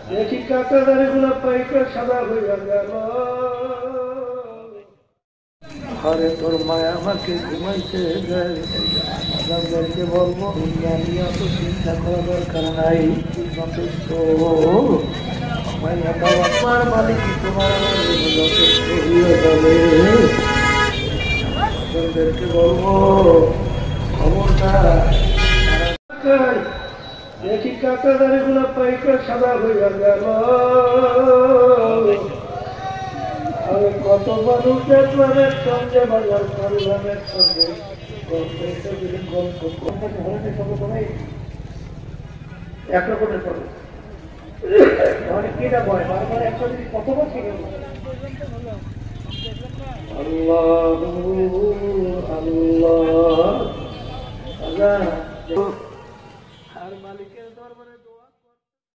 দেখি কাটা দাড়িগুলো পাইকা সাদা হইয়া গেল। ঘরে তোর মায়া আমাকে ঘুমাইতে দেয়, আপনাদেরকে বলবো নিয়ে তো চিন্তা করা দরকার নাই, যথেষ্ট আমার মালিক তোমার আমার যথেষ্ট হয়ে যাবে। আপনাদেরকে বলবো খবরদার, দেখি কাটা দাড়িগুলো পাইকা সাদা হইয়া গেল। আমি কত মানুষ দেখলাম একসঙ্গে বাজার করলাম একসঙ্গে একরকমের করবো কিনা ভয় বারবার একসঙ্গে কতবার শিখে আল্লাহ আল্লাহ আল্লাহ